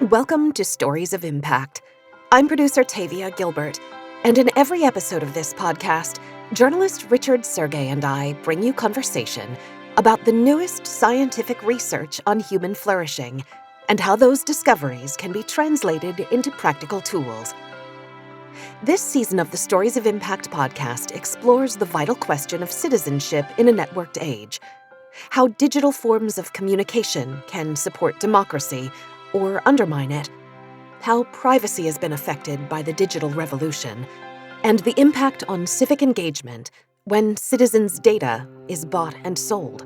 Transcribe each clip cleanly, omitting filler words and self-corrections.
Welcome to Stories of Impact. I'm producer Tavia Gilbert, and in every episode of this podcast, journalist Richard Sergay and I bring you conversation about the newest scientific research on human flourishing and how those discoveries can be translated into practical tools. This season of the Stories of Impact podcast explores the vital question of citizenship in a networked age, how digital forms of communication can support democracy or undermine it, how privacy has been affected by the digital revolution, and the impact on civic engagement when citizens' data is bought and sold.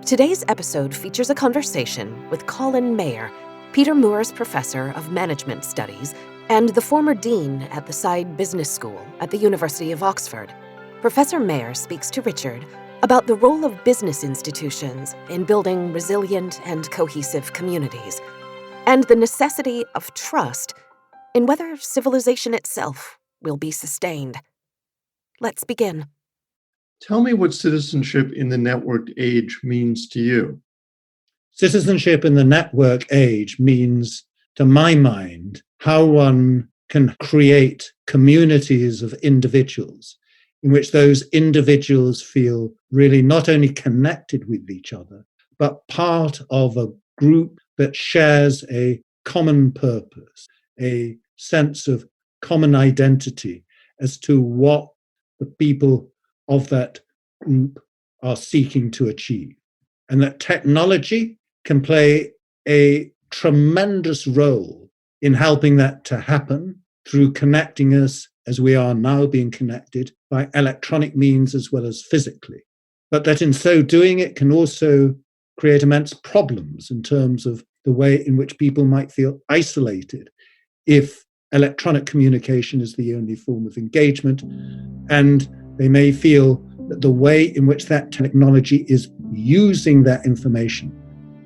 Today's episode features a conversation with Colin Mayer, Peter Moore's Professor of Management Studies and the former Dean at the Saïd Business School at the University of Oxford. Professor Mayer speaks to Richard about the role of business institutions in building resilient and cohesive communities, and the necessity of trust in whether civilization itself will be sustained. Let's begin. Tell me what citizenship in the networked age means to you. Citizenship in the network age means, to my mind, how one can create communities of individuals in which those individuals feel really not only connected with each other, but part of a group that shares a common purpose, a sense of common identity as to what the people of that group are seeking to achieve. And that technology can play a tremendous role in helping that to happen through connecting us as we are now being connected by electronic means as well as physically. But that in so doing, it can also create immense problems in terms of the way in which people might feel isolated if electronic communication is the only form of engagement, and they may feel that the way in which that technology is using that information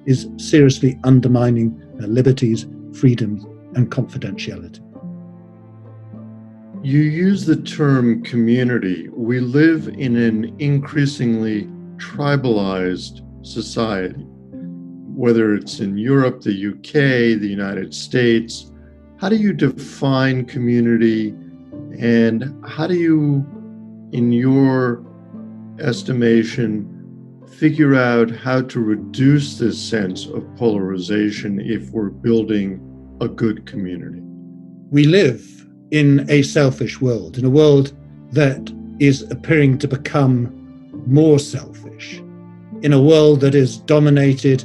is seriously undermining their liberties, freedoms, and confidentiality. You use the term community. We live in an increasingly tribalized society, whether it's in Europe, the UK, the United States. How do you define community, and how do you, in your estimation, figure out how to reduce this sense of polarization if we're building a good community? We live in a selfish world, in a world that is appearing to become more selfish, in a world that is dominated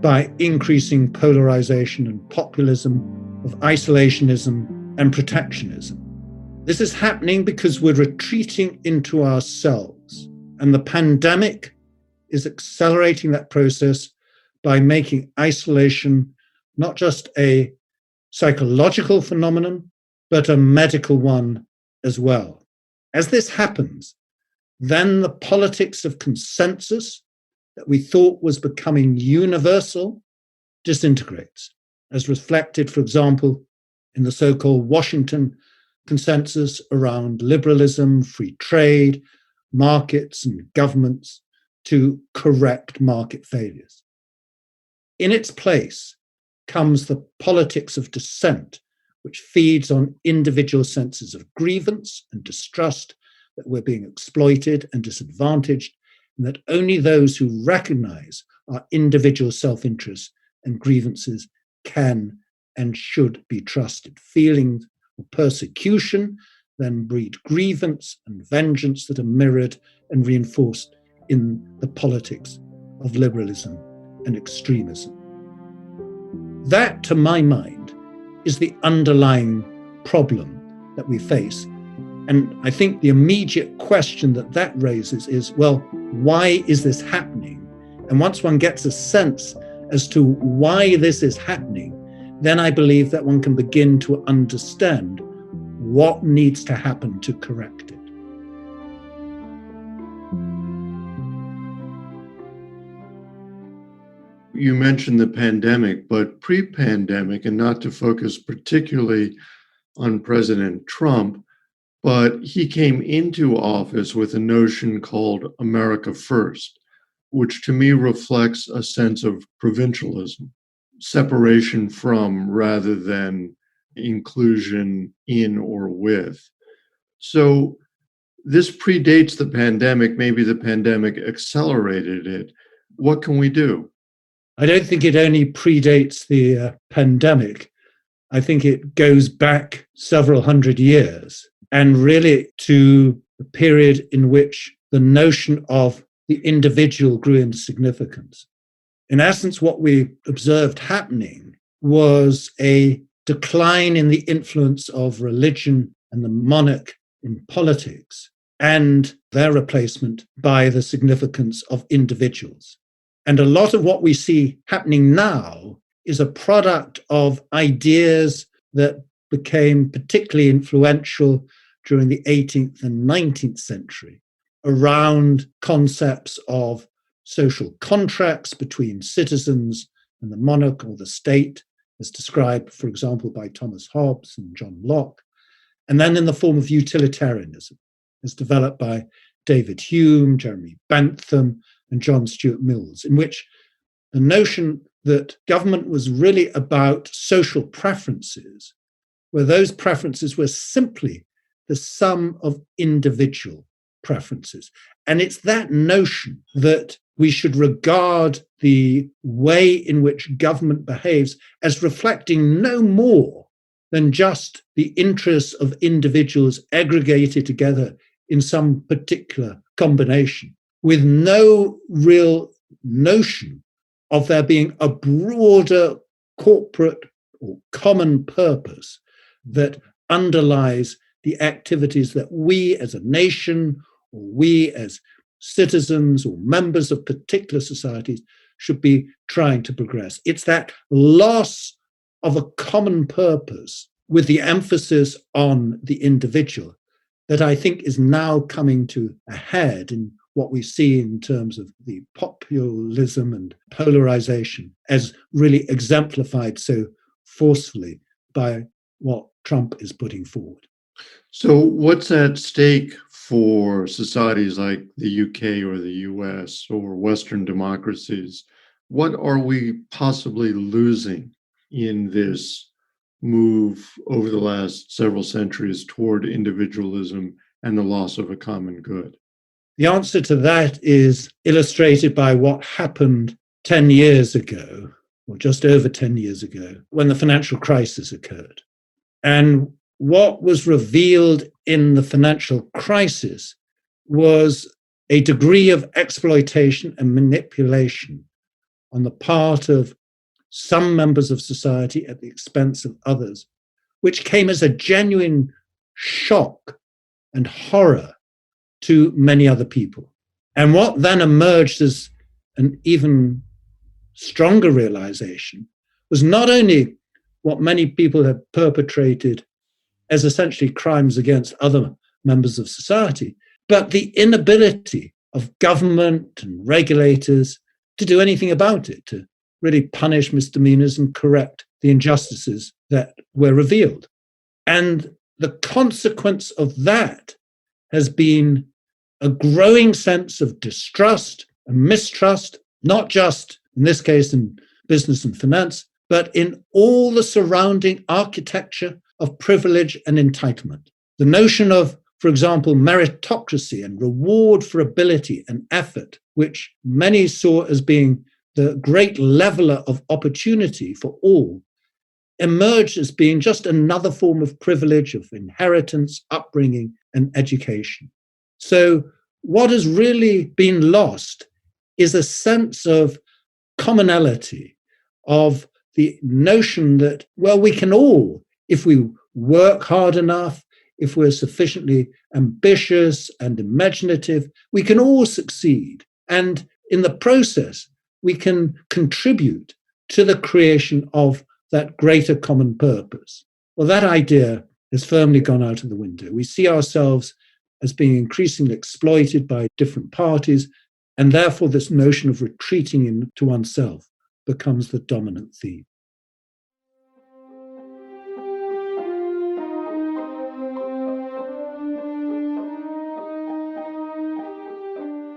by increasing polarization and populism, of isolationism and protectionism. This is happening because we're retreating into ourselves, and the pandemic is accelerating that process by making isolation not just a psychological phenomenon, but a medical one as well. As this happens, then the politics of consensus that we thought was becoming universal disintegrates, as reflected, for example, in the so-called Washington consensus around liberalism, free trade, markets, and governments to correct market failures. In its place comes the politics of dissent, which feeds on individual senses of grievance and distrust that we're being exploited and disadvantaged, and that only those who recognize our individual self-interest and grievances can and should be trusted. Feelings of persecution then breed grievance and vengeance that are mirrored and reinforced in the politics of liberalism and extremism. That, to my mind, is the underlying problem that we face. And I think the immediate question that raises is, well, why is this happening? And once one gets a sense as to why this is happening, then I believe that one can begin to understand what needs to happen to correct it. You mentioned the pandemic, but pre-pandemic, and not to focus particularly on President Trump, but he came into office with a notion called America First, which to me reflects a sense of provincialism. separation from rather than inclusion in or with. So this predates the pandemic. Maybe the pandemic accelerated it. What can we do? I don't think it only predates the pandemic. I think it goes back several hundred years, and really to the period in which the notion of the individual grew into significance. In essence, what we observed happening was a decline in the influence of religion and the monarch in politics, and their replacement by the significance of individuals. And a lot of what we see happening now is a product of ideas that became particularly influential during the 18th and 19th century around concepts of social contracts between citizens and the monarch or the state, as described, for example, by Thomas Hobbes and John Locke, and then in the form of utilitarianism, as developed by David Hume, Jeremy Bentham, and John Stuart Mills, in which the notion that government was really about social preferences, where those preferences were simply the sum of individual preferences. And it's that notion that we should regard the way in which government behaves as reflecting no more than just the interests of individuals aggregated together in some particular combination, with no real notion of there being a broader corporate or common purpose that underlies the activities that we as a nation or we as citizens or members of particular societies should be trying to progress. It's that loss of a common purpose with the emphasis on the individual that I think is now coming to a head in what we see in terms of the populism and polarization, as really exemplified so forcefully by what Trump is putting forward. So what's at stake for societies like the UK or the US or Western democracies? What are we possibly losing in this move over the last several centuries toward individualism and the loss of a common good? The answer to that is illustrated by what happened 10 years ago, or just over 10 years ago, when the financial crisis occurred. And what was revealed in the financial crisis was a degree of exploitation and manipulation on the part of some members of society at the expense of others, which came as a genuine shock and horror to many other people. And what then emerged as an even stronger realization was not only what many people had perpetrated as essentially crimes against other members of society, but the inability of government and regulators to do anything about it, to really punish misdemeanors and correct the injustices that were revealed. And the consequence of that has been a growing sense of distrust and mistrust, not just in this case in business and finance, but in all the surrounding architecture of privilege and entitlement. The notion of, for example, meritocracy and reward for ability and effort, which many saw as being the great leveler of opportunity for all, emerged as being just another form of privilege, of inheritance, upbringing, and education. So what has really been lost is a sense of commonality, of the notion that, well, we can all, if we work hard enough, if we're sufficiently ambitious and imaginative, we can all succeed. And in the process, we can contribute to the creation of that greater common purpose. Well, that idea has firmly gone out of the window. We see ourselves as being increasingly exploited by different parties, and therefore this notion of retreating into oneself becomes the dominant theme.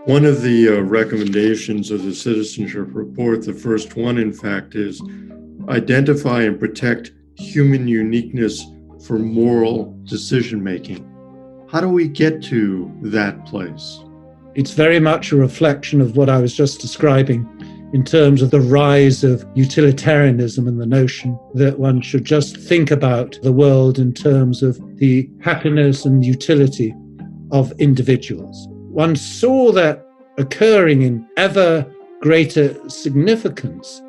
One of the recommendations of the Citizenship Report, the first one, in fact, is identify and protect human uniqueness for moral decision-making. How do we get to that place? It's very much a reflection of what I was just describing in terms of the rise of utilitarianism and the notion that one should just think about the world in terms of the happiness and utility of individuals. One saw that occurring in ever greater significance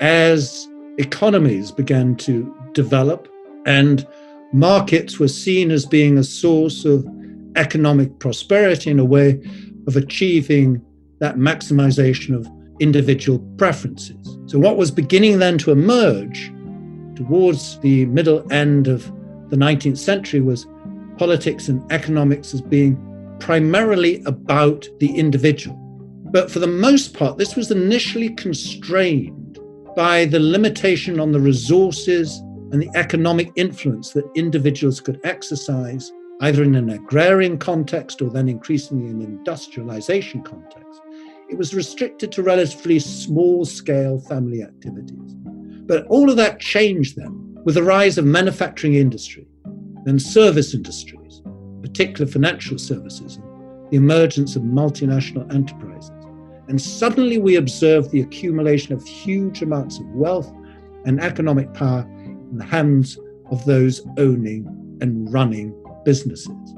as economies began to develop and markets were seen as being a source of economic prosperity in a way of achieving that maximization of individual preferences. So what was beginning then to emerge towards the middle end of the 19th century was politics and economics as being primarily about the individual. But for the most part, this was initially constrained by the limitation on the resources and the economic influence that individuals could exercise, either in an agrarian context or then increasingly in an industrialization context. It was restricted to relatively small-scale family activities. But all of that changed then with the rise of manufacturing industry, then service industries, in particular financial services, and the emergence of multinational enterprises. And suddenly we observed the accumulation of huge amounts of wealth and economic power in the hands of those owning and running businesses.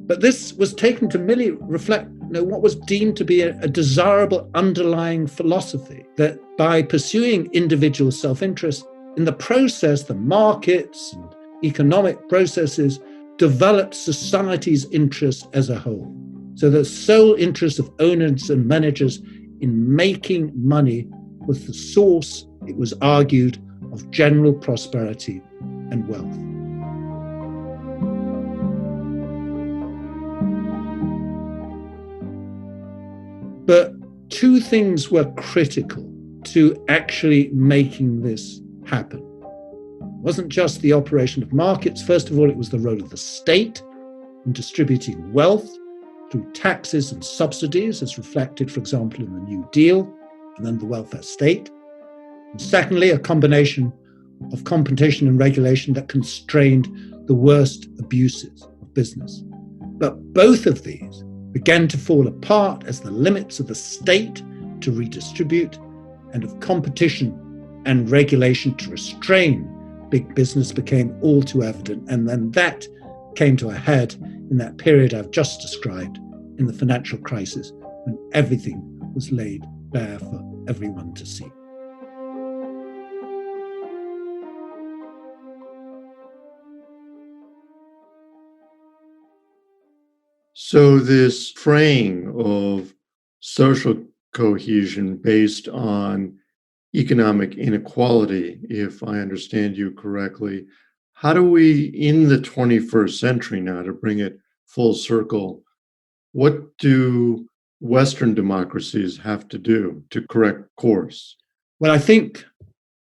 But this was taken to merely reflect what was deemed to be a desirable underlying philosophy, that by pursuing individual self-interest, in the process, the markets and economic processes developed society's interest as a whole. So the sole interest of owners and managers in making money was the source, it was argued, of general prosperity and wealth. But two things were critical to actually making this happen. It wasn't just the operation of markets. First of all, it was the role of the state in distributing wealth through taxes and subsidies, as reflected, for example, in the New Deal, and then the welfare state. And secondly, a combination of competition and regulation that constrained the worst abuses of business. But both of these began to fall apart as the limits of the state to redistribute and of competition and regulation to restrain big business became all too evident. And then that came to a head in that period I've just described, in the financial crisis, when everything was laid bare for everyone to see. So this fraying of social cohesion based on economic inequality, if I understand you correctly, how do we, in the 21st century now, to bring it full circle, what do Western democracies have to do to correct course? Well, I think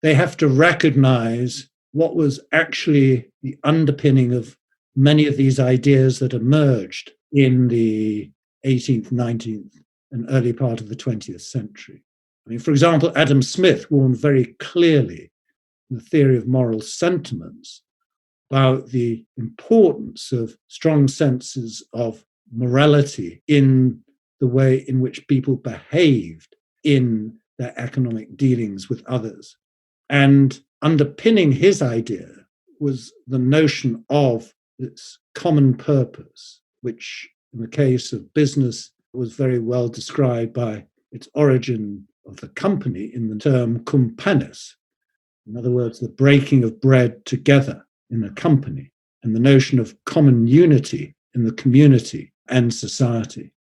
they have to recognize what was actually the underpinning of many of these ideas that emerged in the 18th, 19th, and early part of the 20th century. I mean, for example, Adam Smith warned very clearly in the theory of moral sentiments about the importance of strong senses of morality in the way in which people behaved in their economic dealings with others. And underpinning his idea was the notion of its common purpose, which in the case of business was very well described by its origin of the company in the term cum panis. In other words, the breaking of bread together in a company, and the notion of common unity in the community and society.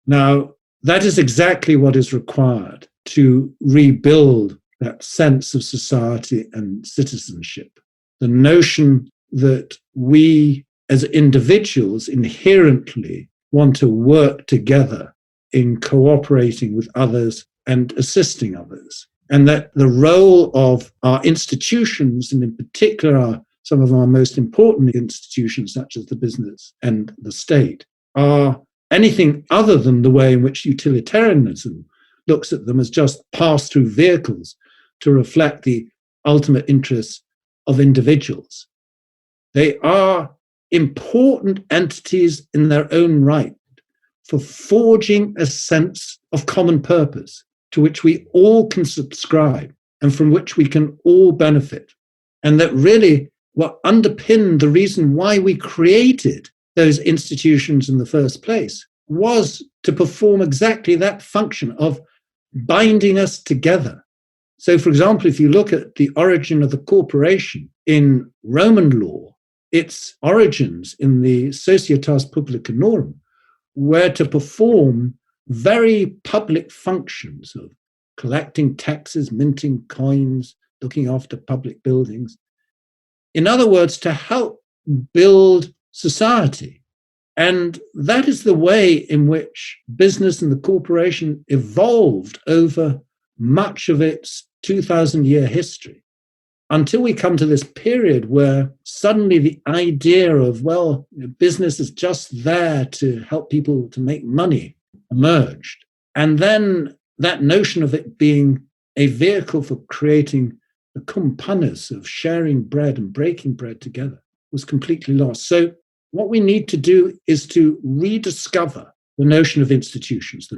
Now, that is exactly what is required to rebuild that sense of society and citizenship. The notion that we as individuals inherently want to work together in cooperating with others and assisting others. And that the role of our institutions, and in particular some of our most important institutions, such as the business and the state, are anything other than the way in which utilitarianism looks at them as just pass-through vehicles to reflect the ultimate interests of individuals. They are important entities in their own right for forging a sense of common purpose to which we all can subscribe and from which we can all benefit. And that really what underpinned the reason why we created those institutions in the first place was to perform exactly that function of binding us together. So, for example, if you look at the origin of the corporation in Roman law, its origins in the Societas Publicanorum were to perform very public functions of collecting taxes, minting coins, looking after public buildings. In other words, to help build society. And that is the way in which business and the corporation evolved over much of its 2,000-year history, until we come to this period where suddenly the idea of, well, business is just there to help people to make money emerged. And then that notion of it being a vehicle for creating the kumpanis of sharing bread and breaking bread together was completely lost. So what we need to do is to rediscover the notion of institutions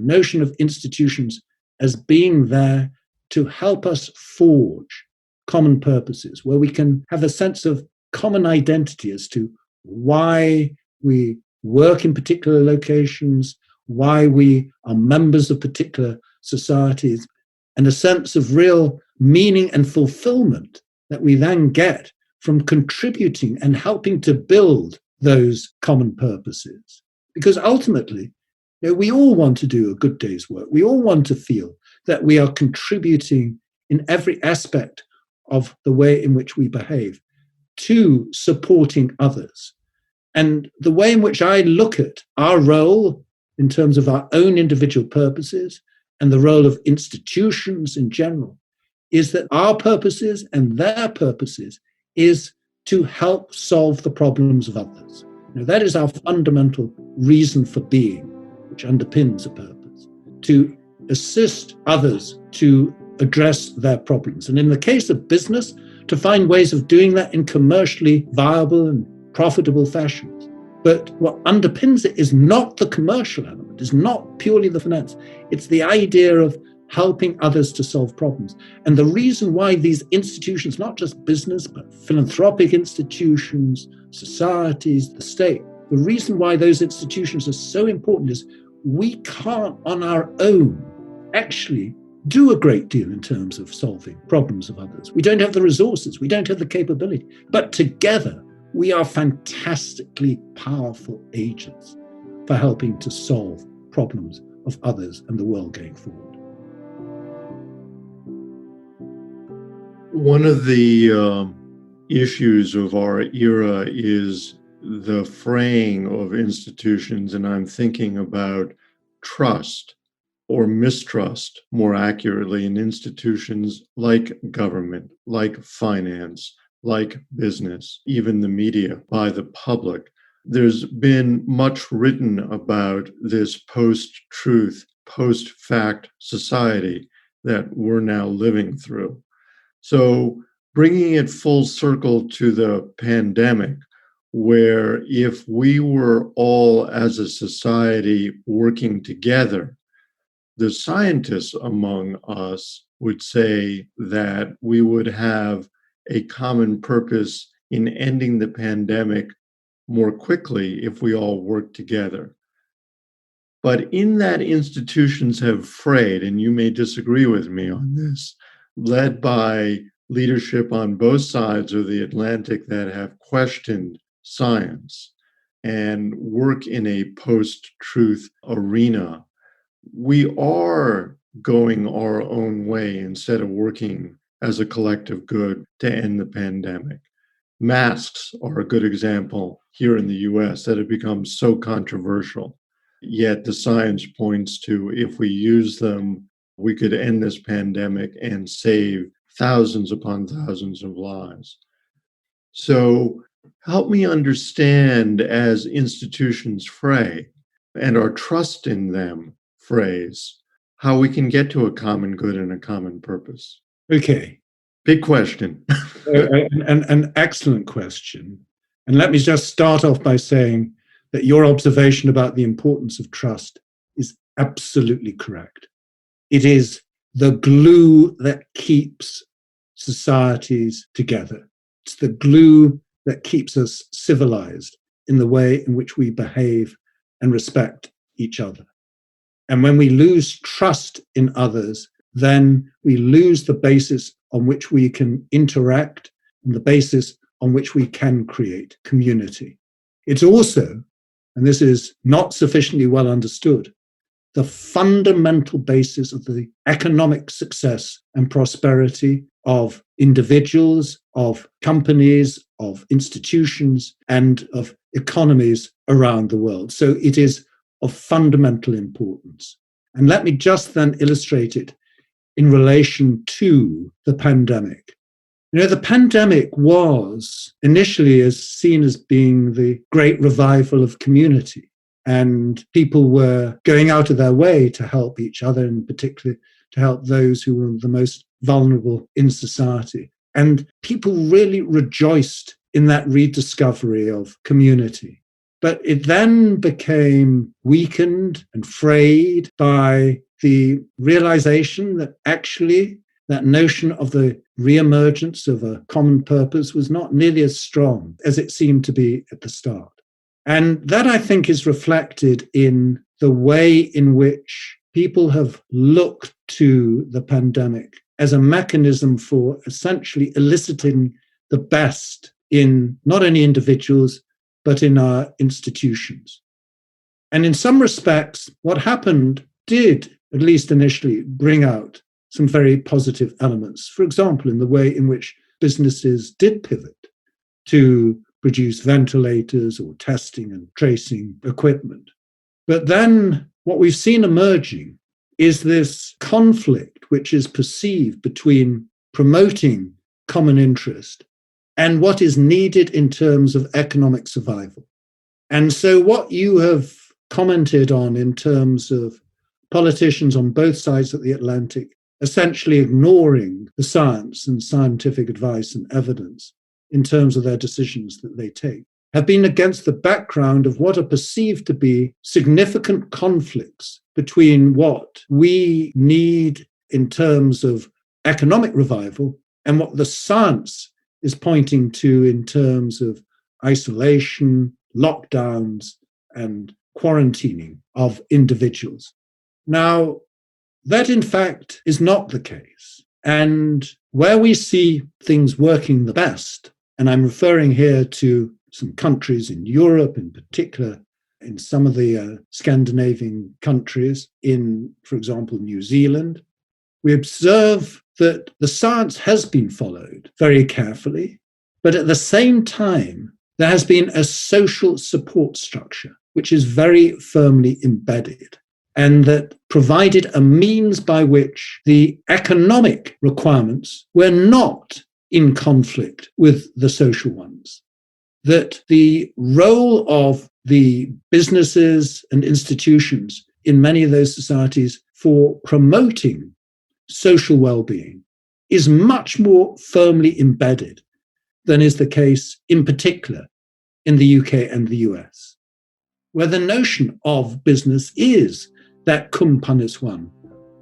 as being there to help us forge common purposes, where we can have a sense of common identity as to why we work in particular locations, why we are members of particular societies, and a sense of real meaning and fulfillment that we then get from contributing and helping to build those common purposes. Because ultimately, we all want to do a good day's work. We all want to feel that we are contributing in every aspect of the way in which we behave to supporting others. And the way in which I look at our role in terms of our own individual purposes and the role of institutions in general is that our purposes and their purposes is to help solve the problems of others. That is our fundamental reason for being, which underpins a purpose, to assist others to address their problems. And in the case of business, to find ways of doing that in commercially viable and profitable fashions. But what underpins it is not the commercial element, is not purely the finance. It's the idea of helping others to solve problems. And the reason why these institutions, not just business, but philanthropic institutions, societies, the state, the reason why those institutions are so important is we can't on our own actually do a great deal in terms of solving problems of others. We don't have the resources, we don't have the capability, but together we are fantastically powerful agents for helping to solve problems of others and the world going forward. One of the issues of our era is the fraying of institutions, and I'm thinking about trust or mistrust, more accurately, in institutions like government, like finance, like business, even the media, by the public. There's been much written about this post-truth, post-fact society that we're now living through. So bringing it full circle to the pandemic, where if we were all as a society working together, the scientists among us would say that we would have a common purpose in ending the pandemic more quickly if we all worked together. But in that, institutions have frayed, and you may disagree with me on this, led by leadership on both sides of the Atlantic that have questioned science and work in a post-truth arena. We are going our own way instead of working as a collective good to end the pandemic. Masks are a good example here in the US that have become so controversial. Yet the science points to if we use them, we could end this pandemic and save thousands upon thousands of lives. So help me understand, as institutions fray and our trust in them frays, how we can get to a common good and a common purpose. Okay. Big question. An excellent question. And let me just start off by saying that your observation about the importance of trust is absolutely correct. It is the glue that keeps societies together. It's the glue that keeps us civilized in the way in which we behave and respect each other. And when we lose trust in others, then we lose the basis on which we can interact and the basis on which we can create community. It's also, and this is not sufficiently well understood, the fundamental basis of the economic success and prosperity of individuals, of companies, of institutions, and of economies around the world. So it is of fundamental importance. And let me just then illustrate it in relation to the pandemic. You know, the pandemic was initially seen as being the great revival of community, and people were going out of their way to help each other, and particularly to help those who were the most vulnerable in society. And people really rejoiced in that rediscovery of community. But it then became weakened and frayed by the realization that actually that notion of the reemergence of a common purpose was not nearly as strong as it seemed to be at the start. And that, I think, is reflected in the way in which people have looked to the pandemic as a mechanism for essentially eliciting the best in not only individuals, but in our institutions. And in some respects, what happened did, at least initially, bring out some very positive elements. For example, in the way in which businesses did pivot to produce ventilators or testing and tracing equipment. But then what we've seen emerging is this conflict which is perceived between promoting common interest and what is needed in terms of economic survival. And so what you have commented on in terms of politicians on both sides of the Atlantic essentially ignoring the science and scientific advice and evidence in terms of their decisions that they take, have been against the background of what are perceived to be significant conflicts between what we need in terms of economic revival and what the science is pointing to in terms of isolation, lockdowns, and quarantining of individuals. Now, that in fact is not the case. And where we see things working the best, and I'm referring here to some countries in Europe, in particular, in some of the Scandinavian countries, in, for example, New Zealand, we observe that the science has been followed very carefully, but at the same time, there has been a social support structure, which is very firmly embedded, and that provided a means by which the economic requirements were not in conflict with the social ones. That the role of the businesses and institutions in many of those societies for promoting social well-being is much more firmly embedded than is the case in particular in the UK and the US, where the notion of business is that cum panis one,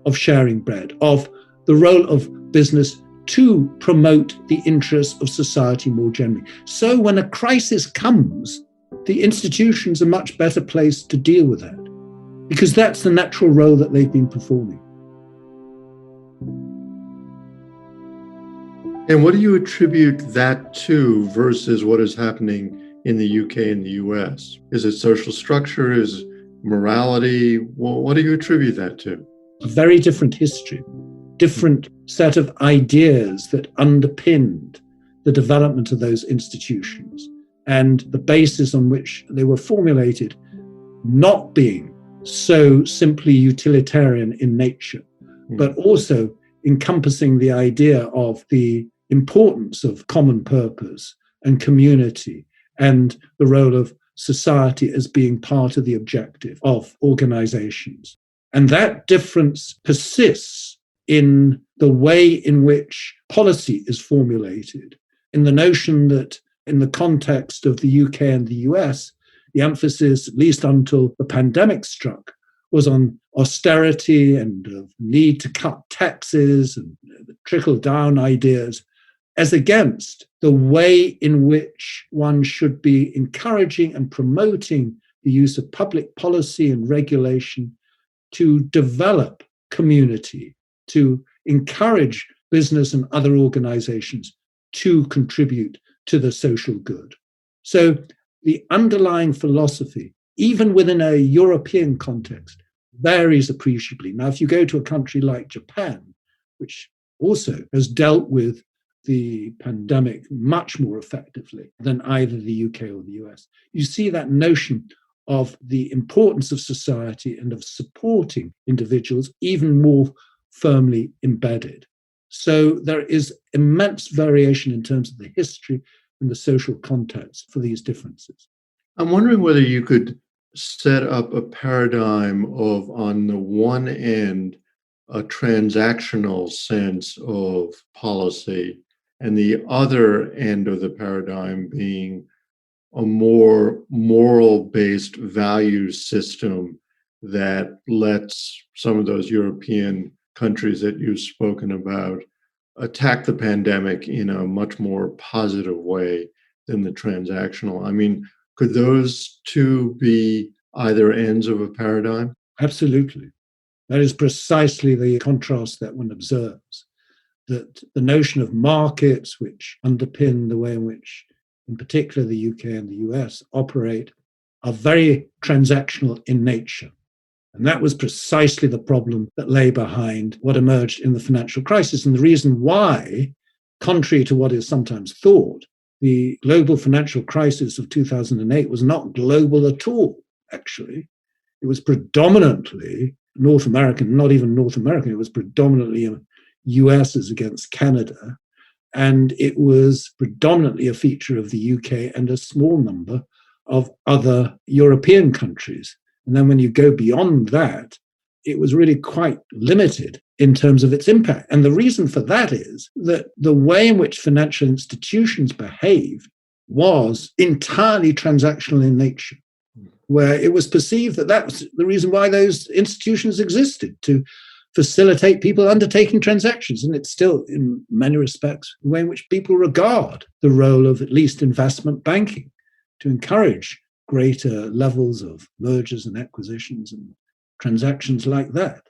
of sharing bread, of the role of business to promote the interests of society more generally. So when a crisis comes, the institutions are much better placed to deal with that, because that's the natural role that they've been performing. And what do you attribute that to versus what is happening in the UK and the US? Is it social structure? Is it morality? Well, what do you attribute that to? A very different history, different set of ideas that underpinned the development of those institutions and the basis on which they were formulated not being so simply utilitarian in nature, but also encompassing the idea of the importance of common purpose and community and the role of society as being part of the objective of organizations. And that difference persists in the way in which policy is formulated, in the notion that in the context of the UK and the US, the emphasis, at least until the pandemic struck, was on austerity and the need to cut taxes and trickle-down ideas, as against the way in which one should be encouraging and promoting the use of public policy and regulation to develop community, to encourage business and other organizations to contribute to the social good. So the underlying philosophy, even within a European context, varies appreciably. Now, if you go to a country like Japan, which also has dealt with the pandemic much more effectively than either the UK or the US, you see that notion of the importance of society and of supporting individuals even more firmly embedded. So there is immense variation in terms of the history and the social context for these differences. I'm wondering whether you could set up a paradigm of, on the one end, a transactional sense of policy, and the other end of the paradigm being a more moral-based value system that lets some of those European countries that you've spoken about attack the pandemic in a much more positive way than the transactional. I mean, could those two be either ends of a paradigm? Absolutely. That is precisely the contrast that one observes, that the notion of markets, which underpin the way in which, in particular, the UK and the US operate, are very transactional in nature. And that was precisely the problem that lay behind what emerged in the financial crisis. And the reason why, contrary to what is sometimes thought, the global financial crisis of 2008 was not global at all, actually. It was predominantly North American, not even North American, it was predominantly US as against Canada. And it was predominantly a feature of the UK and a small number of other European countries. And then when you go beyond that, it was really quite limited in terms of its impact. And the reason for that is that the way in which financial institutions behaved was entirely transactional in nature, where it was perceived that that was the reason why those institutions existed, to facilitate people undertaking transactions. And it's still, in many respects, the way in which people regard the role of at least investment banking, to encourage greater levels of mergers and acquisitions and transactions like that,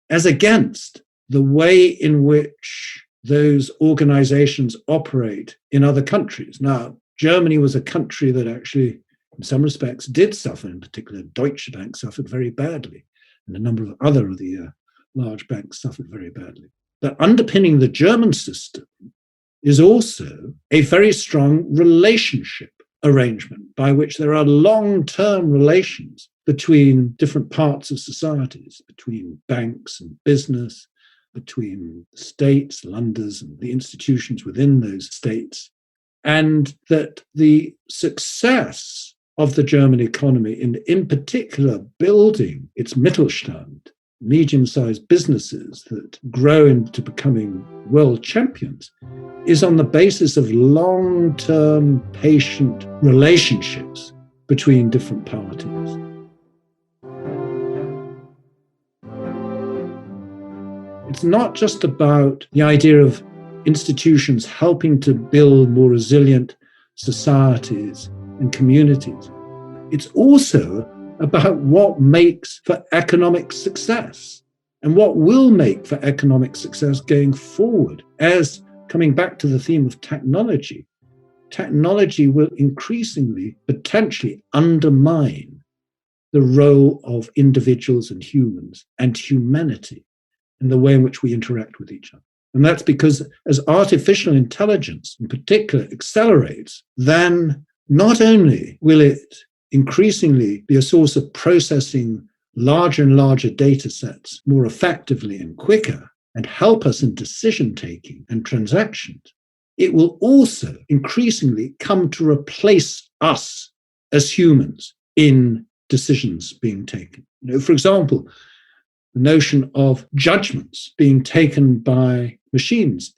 as against the way in which those organizations operate in other countries. Now, Germany was a country that actually, in some respects, did suffer. In particular, Deutsche Bank suffered very badly, and a number of other of the large banks suffered very badly. But underpinning the German system is also a very strong relationship arrangement by which there are long-term relations between different parts of societies, between banks and business, between states, Länders, and the institutions within those states, and that the success of the German economy, in particular building its Mittelstand, medium-sized businesses that grow into becoming world champions, is on the basis of long-term, patient relationships between different parties. It's not just about the idea of institutions helping to build more resilient societies and communities. It's also about what makes for economic success and what will make for economic success going forward. As, coming back to the theme of technology, technology will increasingly potentially undermine the role of individuals and humans and humanity in the way in which we interact with each other. And that's because as artificial intelligence in particular accelerates, then not only will it increasingly be a source of processing larger and larger data sets more effectively and quicker and help us in decision-taking and transactions, it will also increasingly come to replace us as humans in decisions being taken. For example, the notion of judgments being taken by machines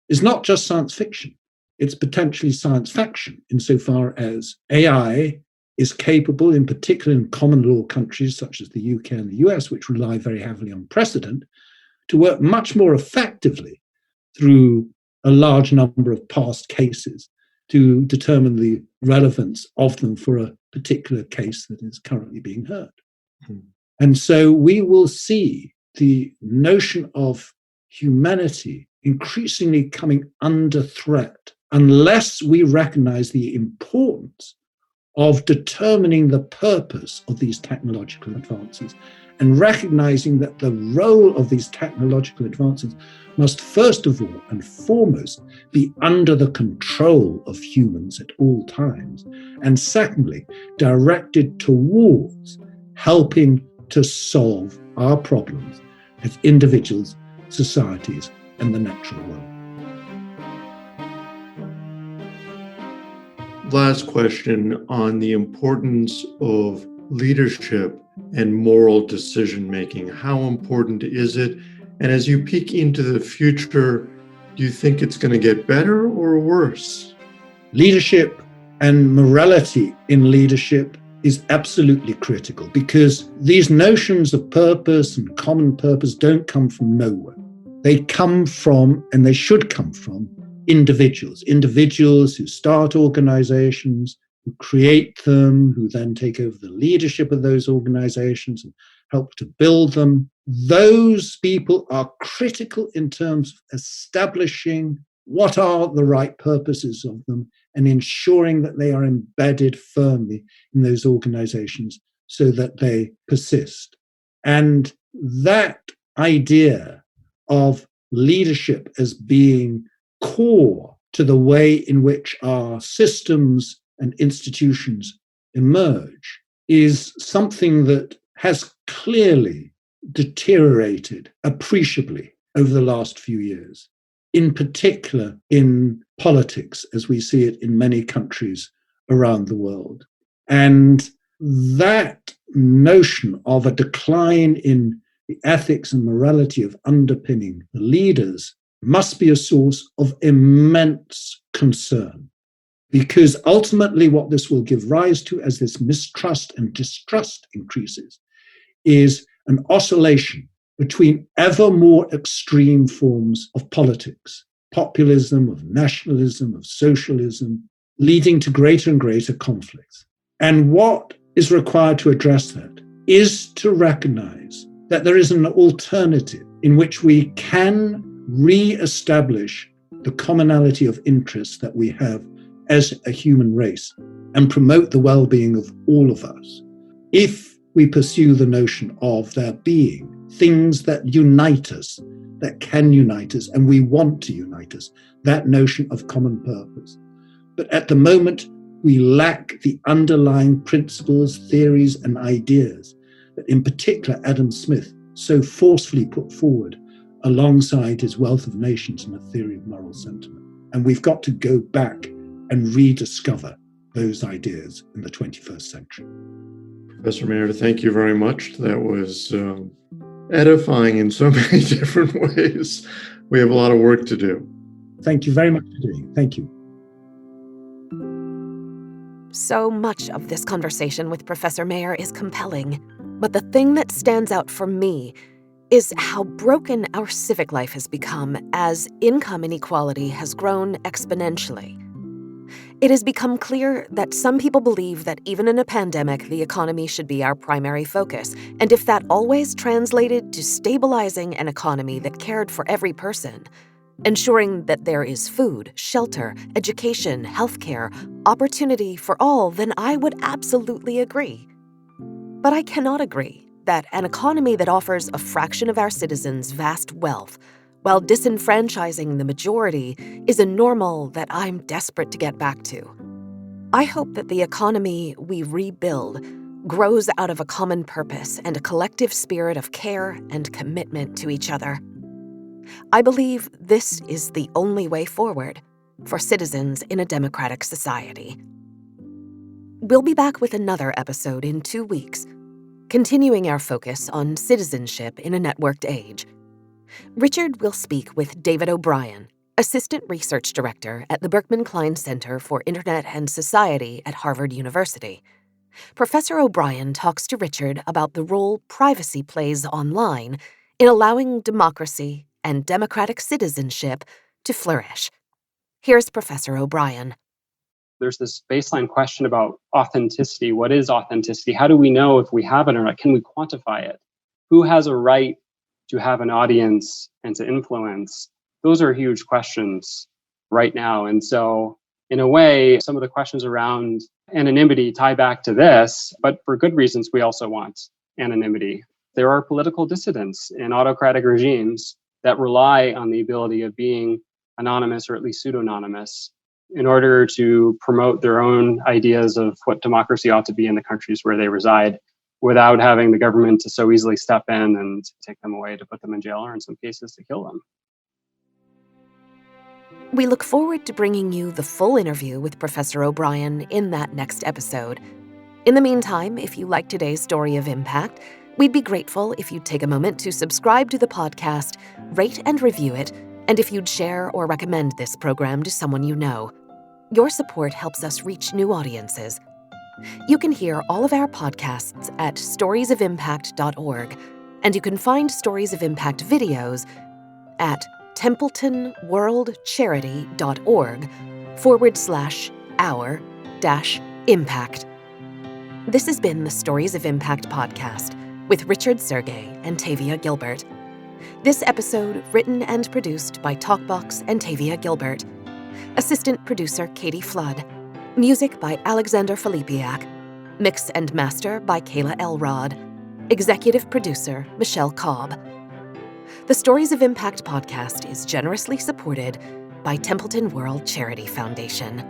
is not just science fiction. It's potentially science fiction insofar as AI is capable, in particular in common law countries such as the UK and the US, which rely very heavily on precedent, to work much more effectively through a large number of past cases to determine the relevance of them for a particular case that is currently being heard. And so we will see the notion of humanity increasingly coming under threat unless we recognize the importance of determining the purpose of these technological advances and recognizing that the role of these technological advances must first of all and foremost be under the control of humans at all times, and secondly, directed towards helping to solve our problems as individuals, societies, and the natural world. Last question on the importance of leadership and moral decision-making. How important is it? And as you peek into the future, do you think it's going to get better or worse? Leadership and morality in leadership is absolutely critical, because these notions of purpose and common purpose don't come from nowhere. They come from, and they should come from, individuals who start organizations, who create them, who then take over the leadership of those organizations and help to build them. Those people are critical in terms of establishing what are the right purposes of them and ensuring that they are embedded firmly in those organizations so that they persist. And that idea of leadership as being core to the way in which our systems and institutions emerge is something that has clearly deteriorated appreciably over the last few years, in particular in politics, as we see it in many countries around the world. And that notion of a decline in the ethics and morality of underpinning the leaders must be a source of immense concern, because ultimately what this will give rise to, as this mistrust and distrust increases, is an oscillation between ever more extreme forms of politics, populism, of nationalism, of socialism, leading to greater and greater conflicts. And what is required to address that is to recognize that there is an alternative in which we can re-establish the commonality of interests that we have as a human race and promote the well-being of all of us if we pursue the notion of there being things that unite us, that can unite us, and we want to unite us, that notion of common purpose. But at the moment, we lack the underlying principles, theories, and ideas that in particular Adam Smith so forcefully put forward alongside his Wealth of Nations and a theory of moral sentiment. And we've got to go back and rediscover those ideas in the 21st century. Professor Mayer, thank you very much. That was edifying in so many different ways. We have a lot of work to do. Thank you very much for doing it. Thank you. So much of this conversation with Professor Mayer is compelling, but the thing that stands out for me is how broken our civic life has become as income inequality has grown exponentially. It has become clear that some people believe that even in a pandemic, the economy should be our primary focus, and if that always translated to stabilizing an economy that cared for every person, ensuring that there is food, shelter, education, healthcare, opportunity for all, then I would absolutely agree. But I cannot agree that an economy that offers a fraction of our citizens vast wealth while disenfranchising the majority is a normal that I'm desperate to get back to. I hope that the economy we rebuild grows out of a common purpose and a collective spirit of care and commitment to each other. I believe this is the only way forward for citizens in a democratic society. We'll be back with another episode in 2 weeks. continuing our focus on citizenship in a networked age. Richard will speak with David O'Brien, Assistant Research Director at the Berkman Klein Center for Internet and Society at Harvard University. Professor O'Brien talks to Richard about the role privacy plays online in allowing democracy and democratic citizenship to flourish. Here's Professor O'Brien. There's this baseline question about authenticity. What is authenticity? How do we know if we have it or not? Can we quantify it? Who has a right to have an audience and to influence? Those are huge questions right now. And so, in a way, some of the questions around anonymity tie back to this, but for good reasons, we also want anonymity. There are political dissidents in autocratic regimes that rely on the ability of being anonymous or at least pseudonymous in order to promote their own ideas of what democracy ought to be in the countries where they reside without having the government to so easily step in and take them away, to put them in jail, or in some cases to kill them. We look forward to bringing you the full interview with Professor O'Brien in that next episode. In the meantime, if you like today's story of impact, we'd be grateful if you'd take a moment to subscribe to the podcast, rate and review it, and if you'd share or recommend this program to someone you know. Your support helps us reach new audiences. You can hear all of our podcasts at storiesofimpact.org, and you can find Stories of Impact videos at templetonworldcharity.org/our-impact. This has been the Stories of Impact podcast with Richard Sergay and Tavia Gilbert. This episode written and produced by Talkbox and Tavia Gilbert. Assistant producer Katie Flood. Music by Alexander Filipiak. Mix and master by Kayla Elrod. Executive producer Michelle Cobb. The Stories of Impact podcast is generously supported by Templeton World Charity Foundation.